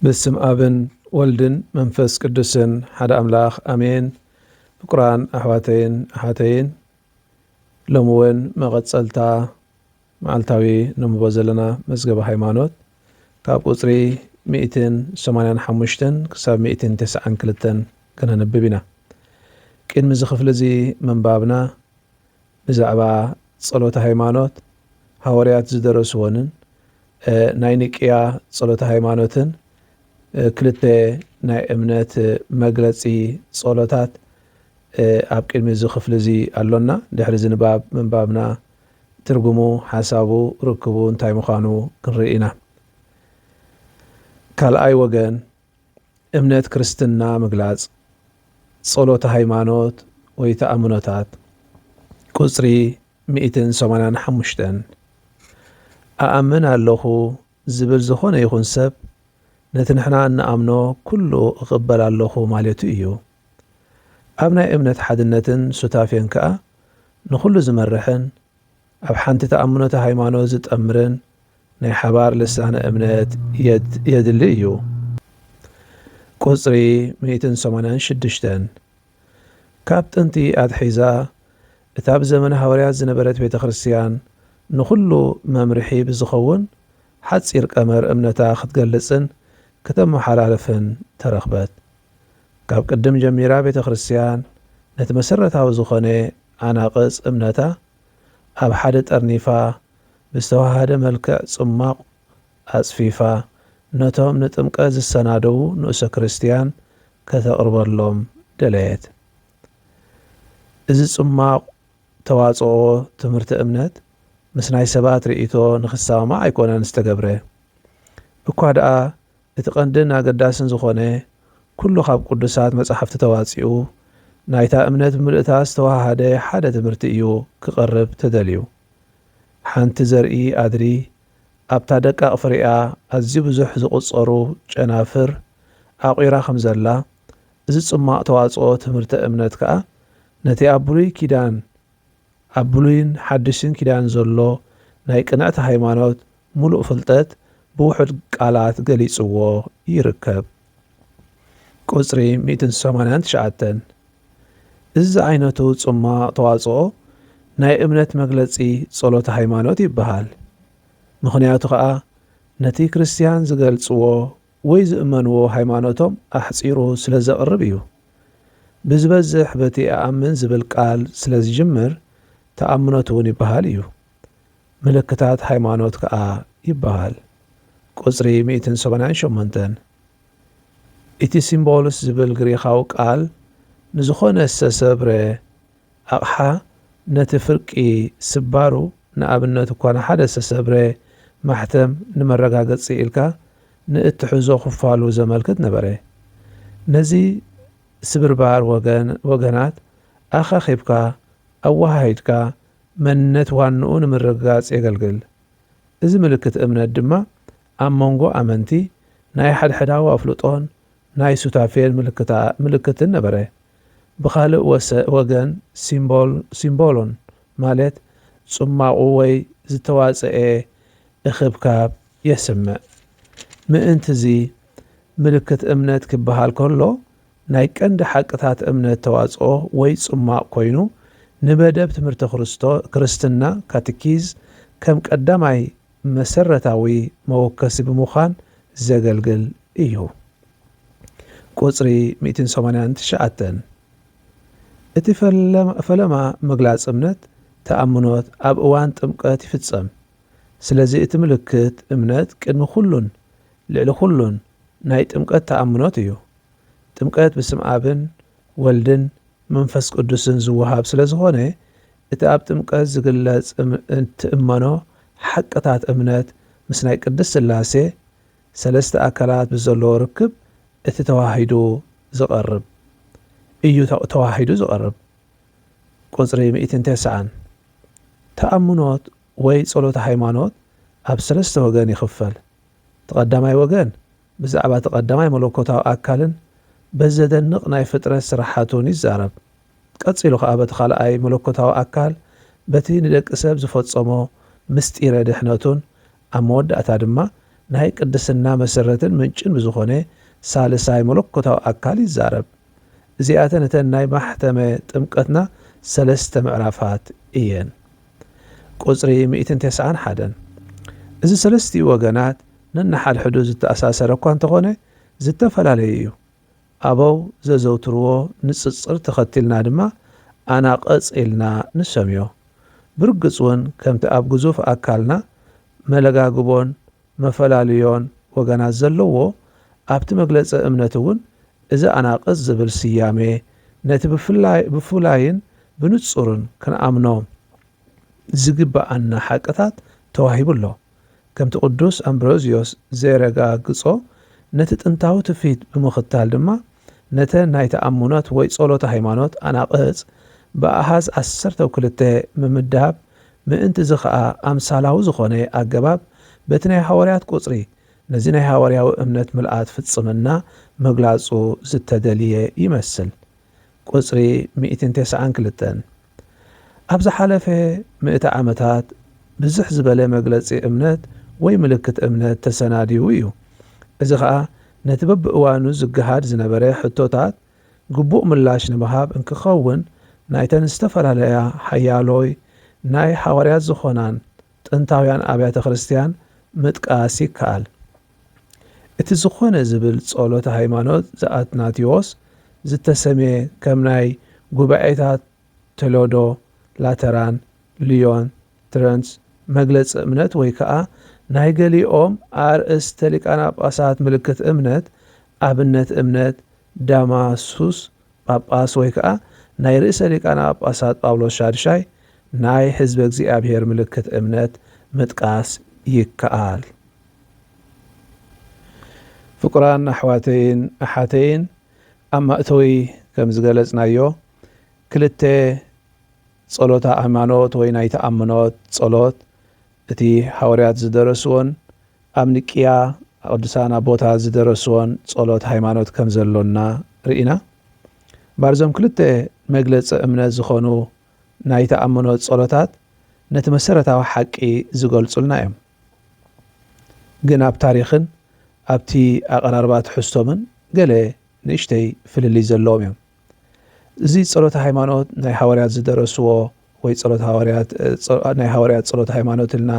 بسم آبن ولدن منفس قدسن حدا أملاخ أمين بقرآن أحواتين لموين مغتسلتا معلتاوي نمبوزلنا مزقب هايمانوت كاب قصري 185 كساب 109 كنا نببنا كين مزخف لزي من بابنا بزعبا صلوة هايمانوت هاوريات زدرسونن ناينيكيا صلوة هايمانوتن كلته ناي امنات مغلصي صلوتات اب قدمي زخف لزي አሎና دحر زنباب من بابنا ترجمو حسابو ركبو انتاي مخانو كنرينا ካልኣይ ወገን እምነት ክርስትና ምግላጽ ጸሎተ ሃይማኖት ወይ ተአምኖታት ቁጽሪ 185 አአምን ኣለኹ ዝብል ዝኾነ ይኹን ሰብ ነቲ ንሕና እንኣምኖ ኩሉ እቕበል ኣለኹ ማለቱ እዩ። ኣብ ናይ እምነት ሓድነትን ሱታፌን ከዓ ንኹሉ ዝመርሕን ኣብ ሓንቲ ተኣምኖተ ሃይማኖት ዝጠምርን ናይ ሓባር ልሳነ እምነት የድሊ እዩ። ቁጽሪ 186 ካብ ጥንቲ ኣትሒዛ እታ ብዘመነ ሃዋርያት ዝነበረት ቤተ ክርስቲያን ንኹሉ መምርሒ ብዝኸውን ሓፂር ቀመር እምነታ ክትገልጽን ከተመሓላለፍን ተረኽበት። ካብ ቅድም ጀሚራ ቤተ ክርስቲያን ነቲ መሰረታዊ ዝኾነ ኣናቕጽ እምነታ ኣብ ሓደ ጠርኒፋ ብዝተዋሃደ መልክዕ ጽማቕ ኣጽፊፋ ነቶም ንጥምቀት ዝሰናደው ንእሰ ክርስቲያን ከተቕርበሎም ደለየት። እዚ ጽማቕ ተዋጽኦ ትምህርቲ እምነት ምስ ናይ ሰባት ርእይቶ ንኽሳማ ኣይኮነን ዝተገብረ እኳ ደኣ እቲ ቀንድን ኣገዳስን ዝኾነ ኩሉ ካብ ቅዱሳት መጻሕፍቲ ተዋፂኡ ናይታ እምነት ብምልእታ ዝተዋሃደ ሓደ ትምህርቲ እዩ ክቐርብ ተደልዩ። ሓንቲ ዘርኢ ኣድሪ ኣብታ ደቃቕ ፍሪኣ ኣዝዩ ብዙሕ ዝቝጸሩ ጨናፍር ኣቝራ ከም ዘላ እዚ ጽማቕ ተዋጽኦ ትምህርቲ እምነት ከዓ ነቲ ኣብ ብሉይን ሓድሽን ኪዳን ዘሎ ናይ ቅንዕቲ ሃይማኖት ሙሉእ ፍልጠት ብውሑድ ቃላት ገሊጽዎ ይርከብ። ቁጽሪ 189 እዚ ዓይነቱ ጽማቕ ተዋጽኦ ናይ እምነት መግለጺ ጸሎተ ሃይማኖት ይበሃል። ምኽንያቱ ከዓ ነቲ ክርስቲያን ዝገልጽዎ ወይ ዝእመንዎ ሃይማኖቶም ኣሕፂሩ ስለ ዘቕርብ እዩ። ብዝበዝሕ በቲ ኣኣምን ዝብል ቃል ስለ ዝጅምር ተኣምኖት እውን ይበሃል እዩ። ምልክታት ሃይማኖት ከዓ ይበሃል። ቁጽሪ 188 እቲ ሲምቦልስ ዝብል ግሪኻዊ ቃል ንዝኾነ ዝተሰብረ ኣቕሓ ነቲ ፍርቂ ስባሩ ንኣብነት እኳን ሓደ ዝተሰብረ ማሕተም ንመረጋገፂ ኢልካ ንእትሕዞ ክፋሉ ዘመልክት ነበረ። ነዚ ስብርባር ወገናት ኣኻኺብካ ኣዋሃሂድካ መንነት ዋንኡ ንምርግጋጽ የገልግል። እዚ ምልክት እምነት ድማ ኣብ መንጎ ኣመንቲ ናይ ሓድሕዳዊ ኣፍልጦን ናይ ሱታፌን ምልክትን ነበረ። ብኻልእ ወገን ሲምቦሎን ማለት ጽማቑ ወይ ዝተዋጽአ እኽብካብ የስምዕ። ምእንቲ እዚ ምልክት እምነት ክበሃል ከሎ ናይ ቀንዲ ሓቅታት እምነት ተዋጽኦ ወይ ጽማቕ ኮይኑ ንመደብ ትምህርቲ ክርስትና ካቴኪዝ ከም ቀዳማይ መሰረታዊ መወከሲ ብምዃን ዘገልግል እዩ። ቁጽሪ 189 እቲ ፈለማ ምግላጽ እምነት ተኣምኖት ኣብ እዋን ጥምቀት ይፍጸም። ስለዚ እቲ ምልክት እምነት ቅድሚ ኩሉን ልዕሊ ኩሉን ናይ ጥምቀት ተኣምኖት እዩ። ጥምቀት ብስም ኣብን ወልድን መንፈስ ቅዱስን ዝወሃብ ስለ ዝኾነ እቲ ኣብ ጥምቀት ዝግለጽ እትእመኖ ሓቅታት እምነት ምስ ናይ ቅድስ ሥላሴ ሰለስተ ኣካላት ብዘለዎ ርክብ እቲ ተዋሂዱ ዝቐርብ እዩ። ቁጽሪ 190 ተኣምኖት ወይ ጸሎተ ሃይማኖት ኣብ ሰለስተ ወገን ይኽፈል። ተቐዳማይ ወገን ብዛዕባ ተቐዳማይ መለኮታዊ ኣካልን በዘደንቕ ናይ ፍጥረት ስራሓቱን ይዛረብ። ቀፂሉ ከዓ በቲ ካልኣይ መለኮታዊ ኣካል በቲ ንደቂ ሰብ ዝፈጸሞ ምስጢረ ድሕነቱን ኣብ መወዳእታ ድማ ናይ ቅድስና መሰረትን ምንጭን ብዝኾነ ሳልሳይ መለኮታዊ ኣካል ይዛረብ። እዚኣተን እተን ናይ ማሕተመ ጥምቀትና 3 ምዕራፋት እየን። ቁፅሪ 191 እዚ 3 ወገናት ነናሓድሕዱ ዝተኣሳሰረ እኳ እንተኾነ ዝተፈላለዩ እዩ። ኣበው ዘዘውትርዎ ንፅፅር ተኸቲልና ድማ ኣናቐጽ ኢልና ንሰምዮ። ብርግጽ እውን ከምቲ ኣብ ግዙፍ ኣካልና መለጋግቦን መፈላለዮን ወገናት ዘለዎ ኣብቲ መግለፂ እምነት እውን እዚ ኣናቐጽ ዝብል ስያሜ ነቲ ብፍላይን ብንጹርን ክንኣምኖ ዝግባኣና ሓቅታት ተዋሂቡ ኣሎ። ከምቲ ቅዱስ ኣምብሮዚዮስ ዘረጋግጾ ነቲ ጥንታዊ ትውፊት ብምኽታል ድማ ነተን ናይ ተኣምኖት ወይ ጸሎተ ሃይማኖት ኣናቐጽ ብኣሃዝ 12 ምምዳብ ምእንቲ እዚ ከዓ ኣምሳላዊ ዝኾነ ኣገባብ በቲ ናይ ሃዋርያት ቁፅሪ ነዚ ናይ ሃዋርያዊ እምነት ምልኣት ፍጽምና መግላጹ ዝተደልየ ይመስል። ቁፅሪ 192 ኣብ ዝሓለፈ 100 ዓመታት ብዙሕ ዝበለ መግለጺ እምነት ወይ ምልክት እምነት ተሰናድዩ እዩ። እዚ ከዓ ነቲ በብእዋኑ ዝገሃድ ዝነበረ ሕቶታት ግቡእ ምላሽ ንምሃብ እንክኸውን ናይተን ዝተፈላለያ ሓያሎይ ናይ ሃዋርያት ዝኾናን ጥንታውያን ኣብያተ ክርስቲያን ምጥቃስ ይከኣል። እቲ ዝኾነ ዝብል ጸሎተ ሃይማኖት ዘአትናቴዎስ ዝተሰመየ ከም ናይ ጉባኤታት ቶሌዶ፣ ላተራን፣ ሊዮን፣ ትረንስ መግለፂ እምነት ወይ ከዓ ናይ ገሊኦም ኣርእስተ ሊቃነ ጳጳሳት ምልክት እምነት ኣብነት እምነት ዳማሱስ ጳጳስ ወይ ከዓ ናይ ርእሰ ሊቃነ ጳጳሳት ጳውሎስ ሻድሻይ ናይ ህዝቢ እግዚኣብሔር ምልክት እምነት ምጥቃስ ይከኣል። ፍቁራን ኣሕዋተይን ኣሓተይን ኣብ ማእተዊ ከም ዝገለጽናዮ ክልተ ጸሎታ ሃይማኖት ወይ ናይ ተኣምኖት ጸሎት እቲ ሃዋርያት ዝደረስዎን ኣብ ንቅያ ቅዱሳን ኣቦታት ዝደረስዎን ጸሎት ሃይማኖት ከም ዘሎና ርኢና። ባርዞም ክልተ መግለፂ እምነት ዝኾኑ ናይ ተኣምኖት ጸሎታት ነቲ መሰረታዊ ሓቂ ዝገልጹልና እዮም። ግን ኣብ ታሪኽን ኣብቲ ኣቐራርባ ትሕዝቶምን ገለ ንእሽተይ ፍልልይ ዘለዎም እዮም። እዚ ጸሎት ሃይማኖት ናይ ሃዋርያት ዝደረስዎ ወይ ናይ ሃዋርያት ጸሎት ሃይማኖት ኢልና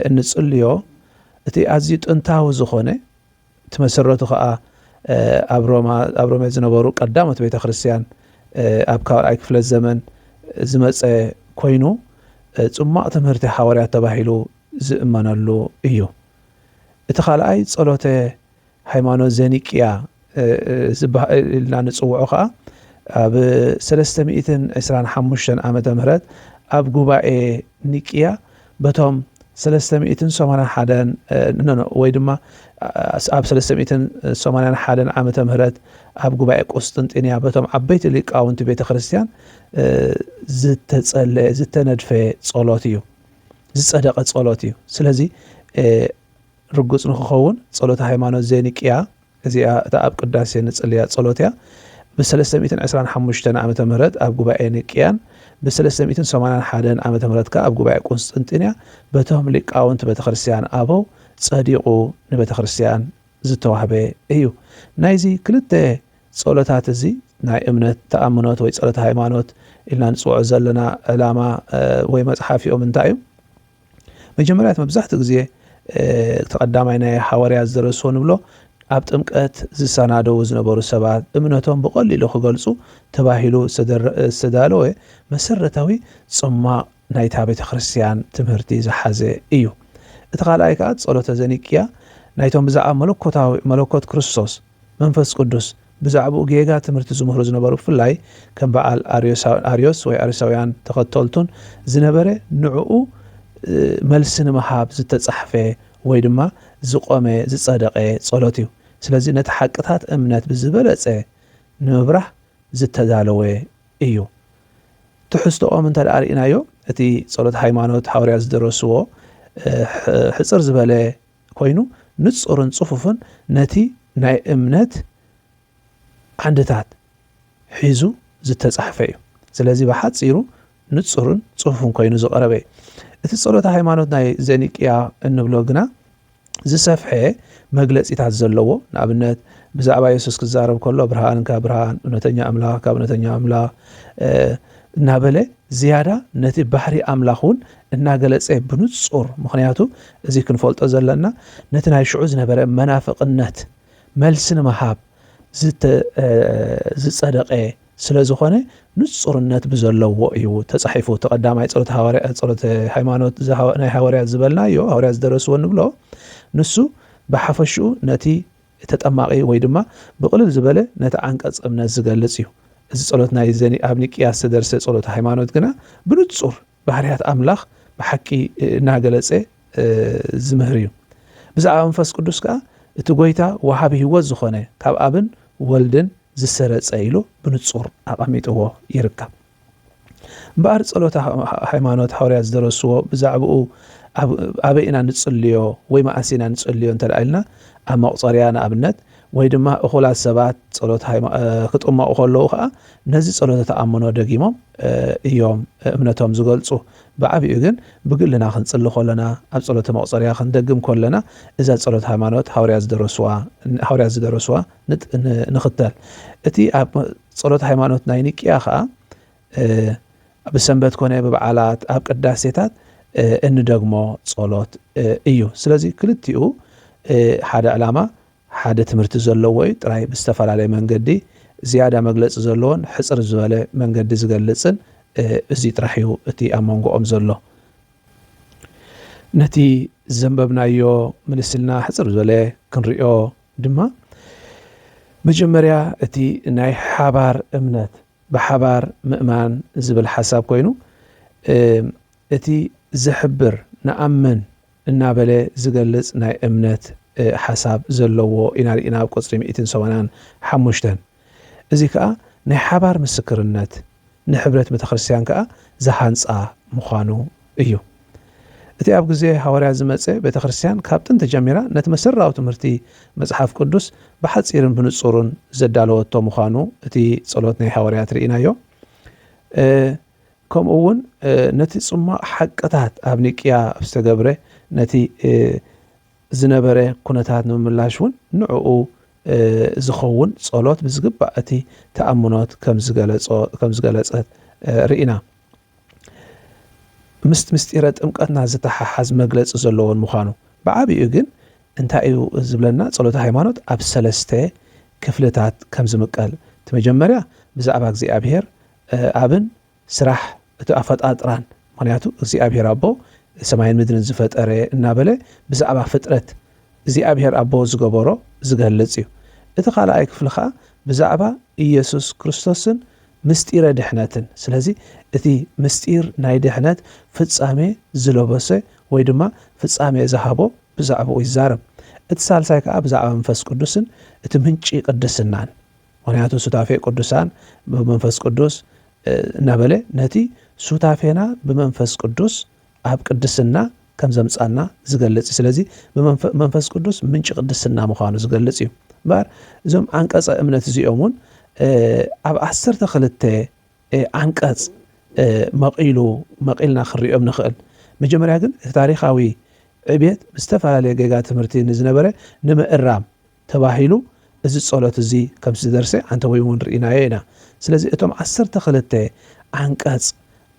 እንጽልዮ እቲ ኣዝዩ ጥንታዊ ዝኾነ እቲ መሰረቱ ከዓ ኣብ ሮማ ዝነበሩ ቀዳሞት ቤተ ክርስቲያን ኣብ ካልኣይ ክፍለ ዘመን ዝመፀ ኮይኑ ጽማቕ ትምህርቲ ሃዋርያት ተባሂሉ ዝእመነሉ እዩ። እቲ ካልኣይ ጸሎተ ሃይማኖት ዘኒቅያ ኢልና ንጽውዖ ከዓ ኣብ 325 ዓመተ ምህረት ኣብ ጉባኤ ኒቅያ በቶም 381 ወይ ድማ ኣብ 381 ዓመተ ምህረት ኣብ ጉባኤ ቁስጥንጥንያ በቶም ዓበይቲ ሊቃውንቲ ቤተ ክርስቲያን ዝተነድፈ ጸሎት እዩ፣ ዝጸደቐ ጸሎት እዩ። ስለዚ ርጉጽ ንክኸውን ጸሎተ ሃይማኖት ዘኒቅያ እዚኣ እታ ኣብ ቅዳሴ ንጽልያ ጸሎት እያ ብ325 ዓመተ ምህረት ኣብ ጉባኤ ኒቅያን ብ381 ዓመተ ምህረት ከዓ ኣብ ጉባኤ ቁስጥንጥንያ በቶም ሊቃውንቲ ቤተ ክርስቲያን ኣበው ጸዲቑ ንቤተ ክርስቲያን ዝተዋህበ እዩ። ናይዚ ክልተ ጸሎታት እዚ ናይ እምነት ተኣምኖት ወይ ጸሎተ ሃይማኖት ኢልና ንጽውዖ ዘለና ዕላማ ወይ መጽሓፊኦም እንታይ እዩ? መጀመርያት መብዛሕትኡ ግዜ ተቐዳማይ ናይ ሃዋርያት ዝደረስዎ ንብሎ ኣብ ጥምቀት ዝሰናደው ዝነበሩ ሰባት እምነቶም ብቐሊሉ ክገልጹ ተባሂሉ ዝተዳለወ መሰረታዊ ጽማቕ ናይታ ቤተ ክርስቲያን ትምህርቲ ዝሓዘ እዩ። እቲ ካልኣይ ከዓ ጸሎተ ዘኒቅያ ናይቶም ብዛዕባ መለኮት ክርስቶስ መንፈስ ቅዱስ ብዛዕባኡ ጌጋ ትምህርቲ ዝምህሩ ዝነበሩ ብፍላይ ከም በዓል ኣርዮስ ወይ ኣርዮሳውያን ተኸተልቱን ዝነበረ ንዕኡ መልሲ ንምሃብ ዝተጻሕፈ ወይ ድማ ዝቆመ ዝጸደቐ ጸሎት እዩ። ስለዚ ነቲ ሓቅታት እምነት ብዝበለጸ ንምብራህ ዝተዳለወ እዩ። ትሕዝቶኦም እንተደኣ ርኢናዮ እቲ ጸሎት ሃይማኖት ሃዋርያት ዝደረስዎ ሕፅር ዝበለ ኮይኑ ንጹርን ጽፉፍን ነቲ ናይ እምነት ዓንድታት ሒዙ ዝተጻሕፈ እዩ። ስለዚ ብሓፂሩ ንጹርን ጽፉፍን ኮይኑ ዝቐረበ እዩ። እቲ ጸሎት ሃይማኖት ናይ ዘኒቅያ እንብሎ ግና ዝሰፍሐ መግለጺታት ዘለዎ ንኣብነት ብዛዕባ ኢየሱስ ክዛረብ ከሎ ብርሃን ካብ ብርሃን እውነተኛ ኣምላኽ ካብ እውነተኛ ኣምላኽ እናበለ ዝያዳ ነቲ ባህሪ ኣምላኹን እናገለጸ ብንጹር ምኽንያቱ እዚ ክንፈልጦ ዘለና ነቲ ናይ ሽዑ ዝነበረ መናፍቕነት መልሲ ንምሃብ ዝጸደቐ ስለ ዝኾነ ንጹርነት ብዘለዎ እዩ ተጻሒፉ ተቐዳማይ ጸሎት ሃይማኖት ናይ ሃዋርያት ዝበልናዮ ሃዋርያት ዝደረስዎ ንብሎ ንሱ ብሓፈሽኡ ነቲ ተጠማቒ ወይ ድማ ብቕልል ዝበለ ነቲ ዓንቀጽ እምነት ዝገልጽ እዩ። እዚ ጸሎት ናይ ዘኒ ኣብ ኒቅያስ ዝደርሰ ጸሎት ሃይማኖት ግና ብንጹር ባህርያት ኣምላኽ ብሓቂ እናገለጸ ዝምህር እዩ። ብዛዕባ መንፈስ ቅዱስ ከዓ እቲ ጎይታ ወሃቢ ህይወት ዝኾነ ካብ ኣብን ወልድን ዝሰረጸ ኢሉ ብንጹር ኣቐሚጥዎ ይርከብ። እምበኣር ጸሎት ሃይማኖት ሃዋርያት ዝደረስዎ ብዛዕባኡ ኣበይና ንጽልዮ ወይ ማእሲና ንጽልዮ እንተደኣልና ኣብ መቁፀርያ ንኣብነት ወይ ድማ እኹላት ሰባት ጸሎት ክጥመቑ ከለዉ ከዓ ነዚ ጸሎት ተኣምኖ ደጊሞም እዮም እምነቶም ዝገልጹ። ብዓብኡ ግን ብግልና ክንጽሊ ከለና ኣብ ጸሎት መቁፀርያ ክንደግም ከለና እዛ ጸሎት ሃይማኖት ሃዋርያት ዝደረስዋ ንኽተል። እቲ ኣብ ጸሎት ሃይማኖት ናይ ኒቅያ ከዓ ብሰንበት ኮነ ብበዓላት ኣብ ቅዳሴታት እንደግሞ ጸሎት እዩ። ስለዚ ክልቲኡ ሓደ ዕላማ ሓደ ትምህርቲ ዘለዎ እዩ። ጥራይ ብዝተፈላለየ መንገዲ ዝያዳ መግለፂ ዘለዎን ሕፅር ዝበለ መንገዲ ዝገልጽን እዚ ጥራሕ እዩ እቲ ኣብ መንጎኦም ዘሎ። ነቲ ዘንበብናዮ ምልስልና ሕፅር ዝበለ ክንሪኦ ድማ መጀመርያ እቲ ናይ ሓባር እምነት ብሓባር ምእማን ዝብል ሓሳብ ኮይኑ እቲ ዝሕብር ንኣምን እናበለ ዝገልጽ ናይ እምነት ሓሳብ ዘለዎ ኢና ሪኢና ኣብ ቁጽሪ 185 እዚ ከዓ ናይ ሓባር ምስክርነት ንሕብረት ቤተክርስትያን ከዓ ዝሃንፃ ምዃኑ እዩ። እቲ ኣብ ግዜ ሃዋርያት ዝመፀ ቤተክርስትያን ካብ ጥንቲ ጀሚራ ነቲ መሰረታዊ ትምህርቲ መጽሓፍ ቅዱስ ብሓፂርን ብንጹርን ዘዳለወቶ ምዃኑ እቲ ጸሎት ናይ ሃዋርያት ርኢናዮ። ከምኡ እውን ነቲ ጽማቕ ሓቅታት ኣብ ኒቅያ ዝተገብረ ነቲ ዝነበረ ኩነታት ንምምላሽ እውን ንዕኡ ዝኸውን ጸሎት ብዝግባእ እቲ ተኣምኖት ከም ዝገለጸት ርኢና። ምስጢረ ጥምቀትና ዝተሓሓዝ መግለፂ ዘለዎን ምዃኑ ብዓብኡ ግን እንታይ እዩ ዝብለና ጸሎት ሃይማኖት ኣብ 3 ክፍልታት ከም ዝምቀል እቲ መጀመርያ ብዛዕባ እግዚኣብሔር ኣብን ስራሕ እቲ ኣፈጣጥራን ምክንያቱ እግዚኣብሔር ኣቦ ሰማይን ምድርን ዝፈጠረ እናበለ ብዛዕባ ፍጥረት እግዚኣብሔር ኣቦ ዝገበሮ ዝገልጽ እዩ። እቲ ካልኣይ ክፍሊ ከዓ ብዛዕባ ኢየሱስ ክርስቶስን ምስጢረ ድሕነትን ስለዚ እቲ ምስጢር ናይ ድሕነት ፍጻሜ ዝለበሰ ወይ ድማ ፍጻሜ ዝሃቦ ብዛዕባኡ ይዛረብ። እቲ ሳልሳይ ከዓ ብዛዕባ መንፈስ ቅዱስን እቲ ምንጪ ቅድስናን ምክንያቱ ሱታፌ ቅዱሳን ብመንፈስ ቅዱስ እናበለ ነቲ ሱታፌና ብመንፈስ ቅዱስ ኣብ ቅድስና ከም ዘምጻና ዝገልጽ ስለዚ ብመንፈስ ቅዱስ ምንጪ ቅድስና ምዃኑ ዝገልጽ እዩ። እምበር እዞም አንቀጸ እምነት እዚኦም እውን ኣብ 12 አንቀጽ መቂልና ክሪኦም ንኽእል። መጀመርያ ግን ታሪኻዊ ዕብየት ብዝተፈላለየ ጌጋ ትምህርቲ ንዝነበረ ንምእራም ተባሂሉ እዚ ጸሎት እዚ ከም ዝደርሰ አንተ ወይ እውን ርኢናዮ ኢና። ስለዚ እቶም 12 አንቀጽ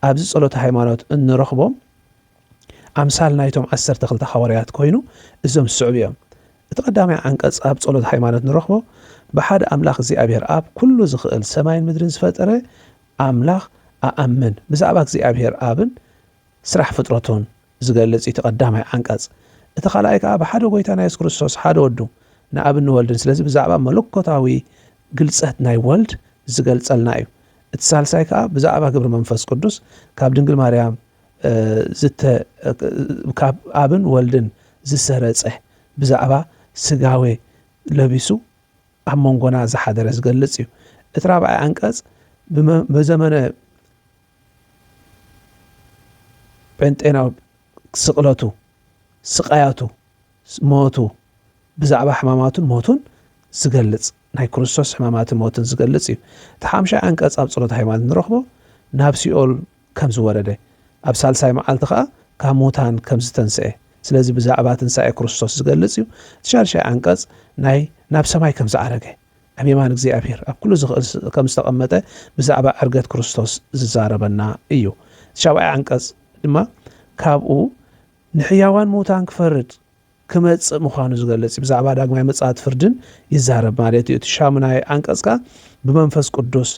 ኣብዚ ጸሎት ሃይማኖት እንረኽቦም ኣምሳል ናይቶም 12 ሃዋርያት ኮይኑ እዞም ስዑብ እዮም። እቲ ቀዳማይ አንቀጽ ኣብ ጸሎት ሃይማኖት ንረኽቦ ብሓደ ኣምላኽ እግዚኣብሔር ኣብ ኩሉ ዝኽእል ሰማይን ምድርን ዝፈጠረ ኣምላኽ ኣኣምን ብዛዕባ እግዚኣብሔር ኣብን ስራሕ ፍጥረቱን ዝገልጽ እቲ ቀዳማይ አንቀጽ። እቲ ካልኣይ ከዓ ብሓደ ጎይታና ኢየሱስ ክርስቶስ ሓደ ወዱ ንኣብን ወልድን ስለዚ ብዛዕባ መለኮታዊ ግልጸት ናይ ወልድ ዝገልጸልና እዩ። እቲ ሳልሳይ ከዓ ብዛዕባ ግብሪ መንፈስ ቅዱስ ካብ ድንግል ማርያም ካብ ኣብን ወልድን ዝሰረጸ ብዛዕባ ስጋዌ ለቢሱ ኣብ መንጎና ዝሓደረ ዝገልጽ እዩ። እቲ ራብዓይ አንቀጽ ብዘመነ ጴንጤናዊ ስቕለቱ ስቃያቱ ሞቱ ብዛዕባ ሕማማቱን ሞቱን ዝገልጽ ናይ ክርስቶስ ሕማማትን ሞትን ዝገልጽ እዩ። እቲ ሓምሻይ አንቀጽ ኣብ ጸሎት ሃይማኖት ንረኽቦ ናብ ሲኦል ከም ዝወረደ ኣብ ሳልሳይ መዓልቲ ከዓ ካብ ሙታን ከም ዝተንስአ ስለዚ ብዛዕባ ትንሣኤ ክርስቶስ ዝገልጽ እዩ ትሻልሻይ አንቀጽ ናይ ናብ ሰማይ ከም ዝዓረገ ኣብ የማን እግዚአብሔር ኣብ ኩሉ ዝኽእል ከም ዝተቐመጠ ብዛዕባ ዕርገት ክርስቶስ ዝዛረበና እዩ ሻብዓይ አንቀጽ ድማ ካብኡ ንሕያዋን ሙታን ክፈርድ ክመጽእ ምዃኑ ዝገልጽ ብዛዕባ ዳግማይ ምጽአት ፍርድን ይዛረብ ማለት እዩ ሻሙናይ አንቀጽካ ብመንፈስ ቅዱስ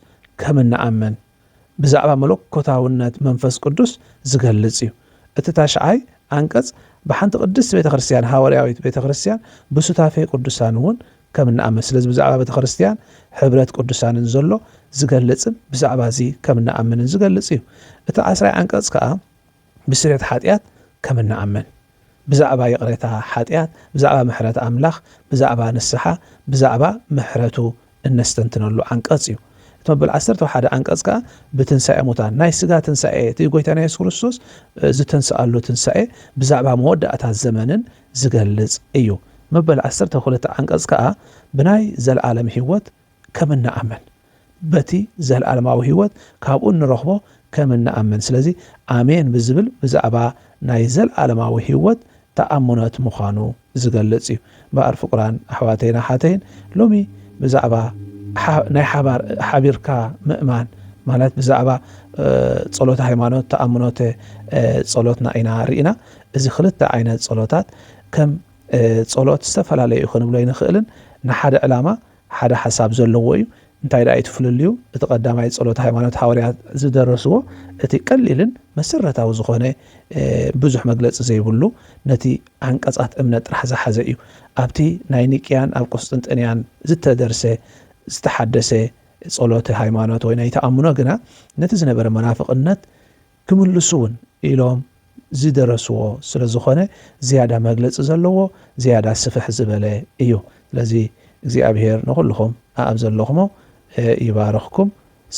ከም እንኣመን ብዛዕባ መለኮታውነት መንፈስ ቅዱስ ዝገልጽ እዩ እቲ ታሽዓይ አንቀጽ ብሓንቲ ቅድስት ቤተ ክርስቲያን ሐዋርያዊት ቤተ ክርስቲያን ብሱታፌ ቅዱሳን እውን ከም እንኣመን ስለዚ ብዛዕባ ቤተ ክርስቲያን ሕብረት ቅዱሳንን ዘሎ ዝገልጽን ብዛዕባ እዚ ከም እንኣመንን ዝገልጽ እዩ እቲ 10ይ አንቀጽ ከዓ ብስርየት ኃጢአት ከም እንኣመን ብዛዕባ ይቕሬታ ኃጢአት ብዛዕባ ምሕረት ኣምላኽ ብዛዕባ ንስሓ ብዛዕባ ምሕረቱ እነስተንትነሉ አንቀጽ እዩ እቲ መበል 11 አንቀጽ ከዓ ብትንሣኤ ሙታን ናይ ስጋ ትንሣኤ እቲ ጎይታና ኢየሱስ ክርስቶስ ዝተንስኣሉ ትንሣኤ ብዛዕባ መወዳእታት ዘመንን ዝገልጽ እዩ መበል 12 አንቀጽ ከዓ ብናይ ዘለዓለም ህይወት ከም እንኣመን በቲ ዘለዓለማዊ ህይወት ካብኡ ንረኽቦ ከም እንኣመን ስለዚ ኣሜን ብዝብል ብዛዕባ ናይ ዘለዓለማዊ ህይወት ተኣምኖት ምዃኑ ዝገልጽ እዩ ባር ፍቁራን ኣሕዋተይና ሓተይን ሎሚ ብዛዕባ ናይ ሓቢርካ ምእማን ማለት ብዛዕባ ጸሎት ሃይማኖት ተኣምኖት ጸሎትና ኢና ርኢና እዚ ክልተ ዓይነት ጸሎታት ከም ጸሎት ዝተፈላለዩ ክንብሎ ይንኽእልን ንሓደ ዕላማ ሓደ ሓሳብ ዘለዎ እዩ እንታይ ዳይ ትፍልልዩ እቲ ቀዳማይ ጸሎት ሃይማኖት ሐዋርያት ዝደረስዎ እቲ ቀሊልን መሰረታዊ ዝኾነ ብዙሕ መግለጽ ዘይብሉ ነቲ አንቀጻት እምነት ጥራሕ ዝሓዘ እዩ ኣብቲ ናይ ኒቅያን ኣብ ቆስጥንጥንያን ዝተደርሰ ዝተሓደሰ ጸሎት ሃይማኖት ወይ ናይ ተኣምኖ ግና ነቲ ዝነበረ መናፍቅነት ክምልሱውን ኢሎም ዝደረስዎ ስለ ዝኾነ ዝያዳ መግለጽ ዘለዎ ዝያዳ ስፍሕ ዝበለ እዩ ስለዚ እግዚአብሔር ንኹልኹም ኣብ ዘለኹሞ ይባረኽኩም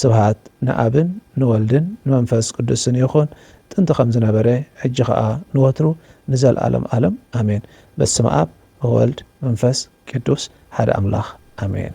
ስብሃት ንኣብን ንወልድን ንመንፈስ ቅዱስን ይኹን ጥንቲ ከም ዝነበረ ሕጂ ከዓ ንወትሩ ንዘለዓለም ዓለም አሜን በስመ አብ ወወልድ መንፈስ ቅዱስ ሓደ አምላኽ አሜን